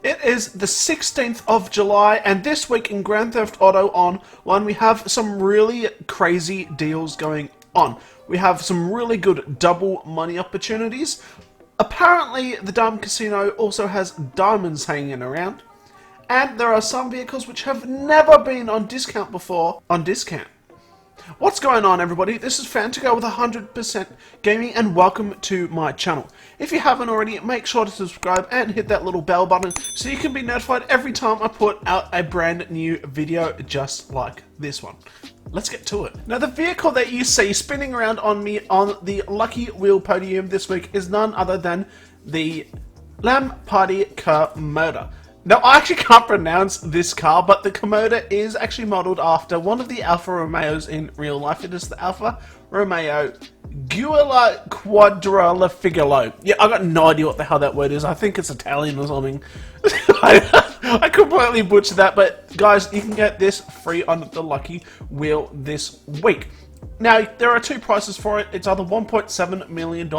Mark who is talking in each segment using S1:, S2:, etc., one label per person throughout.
S1: It is the 16th of July, and this week in Grand Theft Auto Online, we have some really crazy deals going on. We have some really good double money opportunities. Apparently, the Diamond Casino also has diamonds hanging around. And there are some vehicles which have never been on discount before on discount. What's going on, everybody? This is Fantigo with 100% Gaming, and welcome to my channel. If you haven't already, make sure to subscribe and hit that little bell button so you can be notified every time I put out a brand new video just like this one. Let's get to it. Now, the vehicle that you see spinning around on me on the Lucky Wheel podium this week is none other than the Lamborghini Komoda. Now, I actually can't pronounce this car, but the Komoda is actually modelled after one of the Alfa Romeos in real life. It is the Alfa Romeo Quadrifoglio. Yeah, I got no idea what the hell that word is. I think it's Italian or something. I completely butchered that, but guys, you can get this free on the Lucky Wheel this week. Now, there are two prices for it. It's either $1.7 million,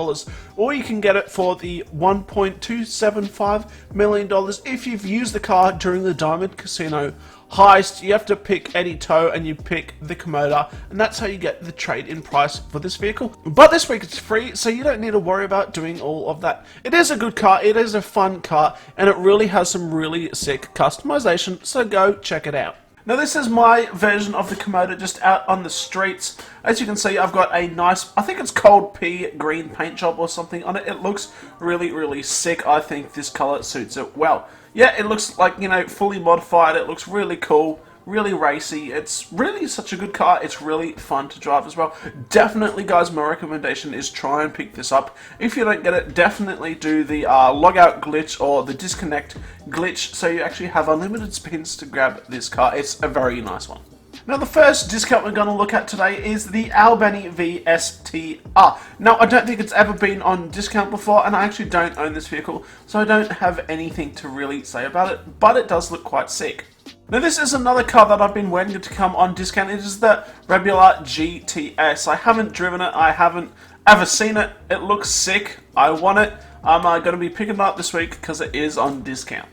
S1: or you can get it for the $1.275 million if you've used the car during the Diamond Casino heist. You have to pick Eddie Toe and you pick the Komoda, and that's how you get the trade-in price for this vehicle. But this week it's free, so you don't need to worry about doing all of that. It is a good car, it is a fun car, and it really has some really sick customization, so go check it out. Now, this is my version of the Komoda just out on the streets. As you can see, I've got a nice, I think it's cold pea green paint job or something on it. It looks really, really sick. I think this color suits it well. Yeah, it looks like, you know, fully modified. It looks really cool, really racy. It's really such a good car. It's really fun to drive as well. Definitely, guys, my recommendation is try and pick this up. If you don't get it, definitely do the logout glitch or the disconnect glitch, so you actually have unlimited spins to grab this car. It's a very nice one. Now, the first discount we're going to look at today is the Albany VSTR. Now, I don't think it's ever been on discount before, and I actually don't own this vehicle, so I don't have anything to really say about it, but it does look quite sick. Now, this is another car that I've been waiting to come on discount. It is the Rebula GTS. I haven't driven it. I haven't ever seen it. It looks sick. I want it. I'm going to be picking it up this week because it is on discount.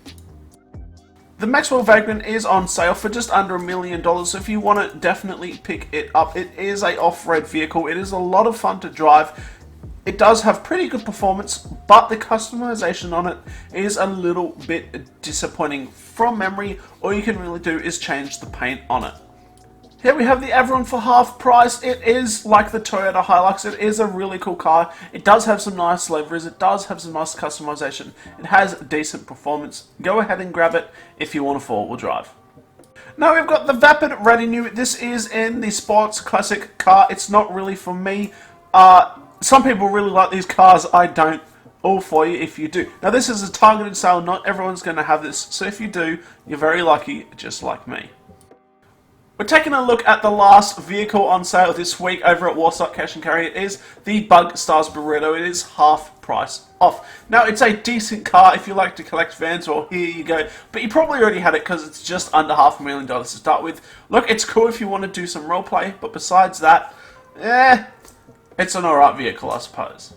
S1: The Maxwell Vagrant is on sale for just under $1 million, so if you want it, definitely pick it up. It is an off-road vehicle. It is a lot of fun to drive. It does have pretty good performance, but the customization on it is a little bit disappointing from memory. All you can really do is change the paint on it. Here we have the Avalon for half price. It is like the Toyota Hilux. It is a really cool car. It does have some nice liveries. It does have some nice customization. It has decent performance. Go ahead and grab it if you want a four-wheel drive. Now we've got the Vapid Ready New. This is in the sports classic car. It's not really for me. Some people really like these cars. I don't. All for you if you do. Now, this is a targeted sale. Not everyone's going to have this. So if you do, you're very lucky, just like me. We're taking a look at the last vehicle on sale this week over at Warsaw Cash and Carry. It is the Bug Stars Burrito. It is half price off. Now, it's a decent car if you like to collect vans, or here you go. But you probably already had it because it's just under $500,000 to start with. Look, it's cool if you want to do some roleplay, but besides that, it's an alright vehicle, I suppose.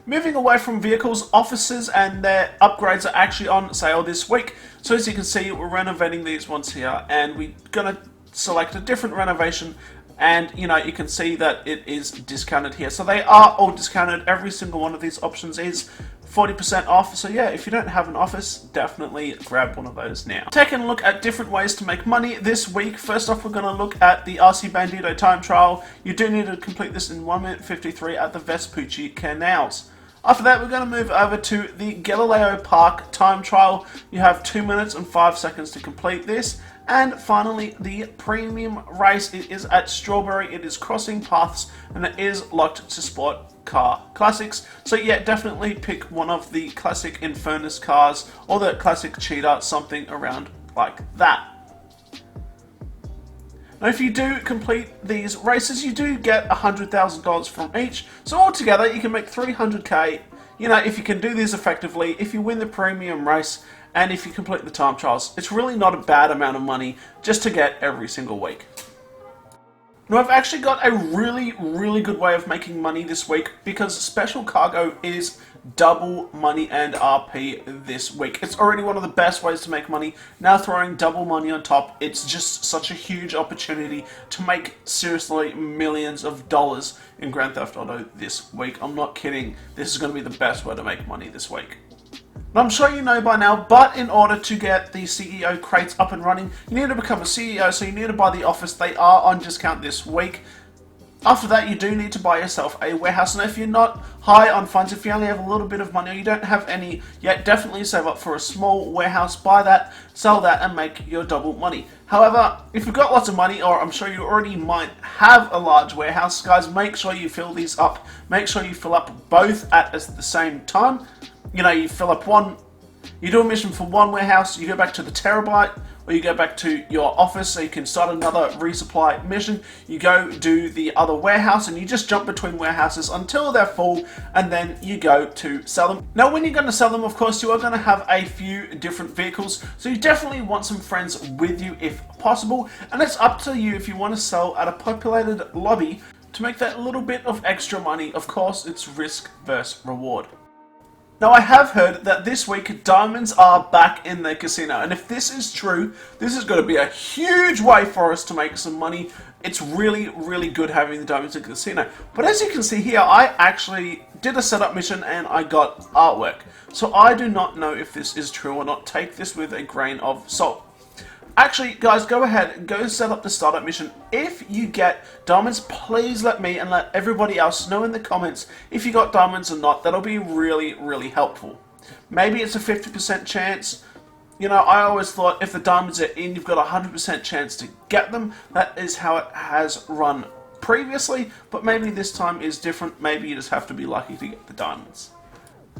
S1: Moving away from vehicles, offices and their upgrades are actually on sale this week. So as you can see, we're renovating these ones here, and we're going to select a different renovation, and you know, you can see that it is discounted here. So they are all discounted. Every single one of these options is 40% off. So yeah, if you don't have an office, definitely grab one of those now. Taking a look at different ways to make money this week. First off, we're going to look at the RC Bandito time trial. You do need to complete this in 1 minute 53 at the Vespucci Canals. After that, we're going to move over to the Galileo Park time trial. You have 2 minutes and 5 seconds to complete this. And finally, the premium race. It is at Strawberry. It is crossing paths, and it is locked to sport car classics. So yeah, definitely pick one of the classic Infernus cars or the classic Cheetah, something around like that. Now, if you do complete these races, you do get $100,000 from each. So altogether, you can make $300K. You know, if you can do this effectively, if you win the premium race, and if you complete the time trials, it's really not a bad amount of money just to get every single week. Now, I've actually got a really good way of making money this week because Special Cargo is double money and RP this week. It's already one of the best ways to make money. Now throwing double money on top, it's just such a huge opportunity to make seriously millions of dollars in Grand Theft Auto this week. I'm not kidding. This is going to be the best way to make money this week. I'm sure you know by now, but in order to get the CEO crates up and running, you need to become a CEO, so you need to buy the office. They are on discount this week. After that, you do need to buy yourself a warehouse. And if you're not high on funds, if you only have a little bit of money or you don't have any yet, definitely save up for a small warehouse, buy that, sell that, and make your double money. However, if you've got lots of money, or I'm sure you already might have a large warehouse, guys, make sure you fill these up. Make sure you fill up both at the same time. You know, you fill up one, you do a mission for one warehouse, you go back to the terabyte, or you go back to your office so you can start another resupply mission. You go do the other warehouse and you just jump between warehouses until they're full, and then you go to sell them. Now, when you're going to sell them, of course, you are going to have a few different vehicles, so you definitely want some friends with you if possible, and it's up to you if you want to sell at a populated lobby to make that little bit of extra money. Of course, it's risk versus reward. Now, I have heard that this week diamonds are back in the casino, and if this is true, this is going to be a huge way for us to make some money. It's really good having the diamonds in the casino. But as you can see here, I actually did a setup mission and I got artwork. So I do not know if this is true or not. Take this with a grain of salt. Actually, guys, go ahead and go set up the startup mission. If you get diamonds, please let me and let everybody else know in the comments if you got diamonds or not. That'll be really helpful. Maybe it's a 50% chance. You know, I always thought if the diamonds are in, you've got a 100% chance to get them. That is how it has run previously, but maybe this time is different. Maybe you just have to be lucky to get the diamonds.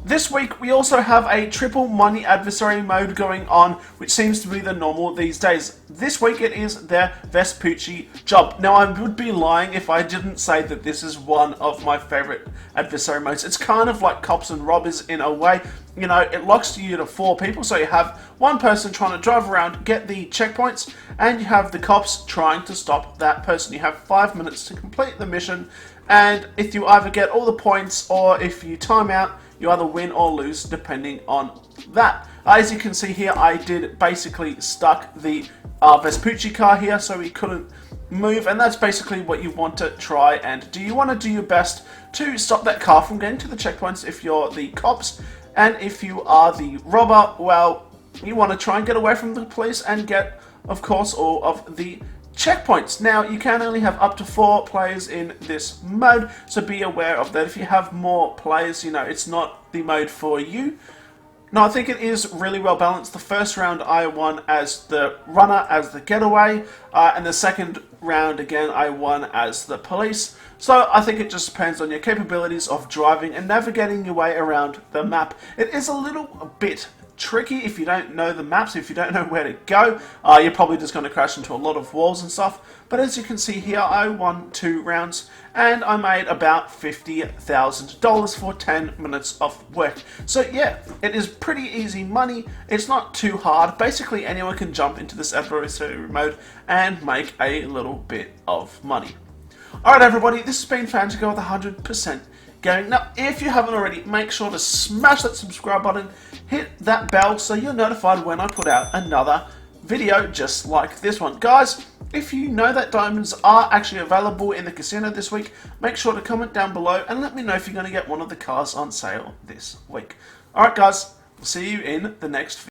S1: This week, we also have a triple money adversary mode going on, which seems to be the normal these days. This week, it is their Vespucci job. Now, I would be lying if I didn't say that this is one of my favorite adversary modes. It's kind of like cops and robbers in a way. You know, it locks you to 4 people, so you have one person trying to drive around, get the checkpoints, and you have the cops trying to stop that person. You have 5 minutes to complete the mission, and if you either get all the points or if you time out, you either win or lose depending on that. As you can see here, I did basically stuck the Vespucci car here so he couldn't move, and that's basically what you want to try and do. You want to do your best to stop that car from getting to the checkpoints if you're the cops, and if you are the robber, well, you want to try and get away from the police and get, of course, all of the checkpoints. Now, you can only have up to 4 players in this mode, so be aware of that. If you have more players, you know, it's not the mode for you. Now, I think it is really well balanced. The first round I won as the runner, as the getaway, and the second round, again, I won as the police. So I think it just depends on your capabilities of driving and navigating your way around the map. It is a little bit tricky if you don't know the maps, if you don't know where to go. You're probably just going to crash into a lot of walls and stuff. But as you can see here, I won 2 rounds and I made about $50,000 for 10 minutes of work. So yeah, it is pretty easy money. It's not too hard. Basically, anyone can jump into this adversary mode and make a little bit of money. Alright everybody, this has been Fantico with 100% Gaming. Now, if you haven't already, make sure to smash that subscribe button, hit that bell so you're notified when I put out another video just like this one. Guys, if you know that diamonds are actually available in the casino this week, make sure to comment down below and let me know if you're going to get one of the cars on sale this week. Alright guys, we'll see you in the next video.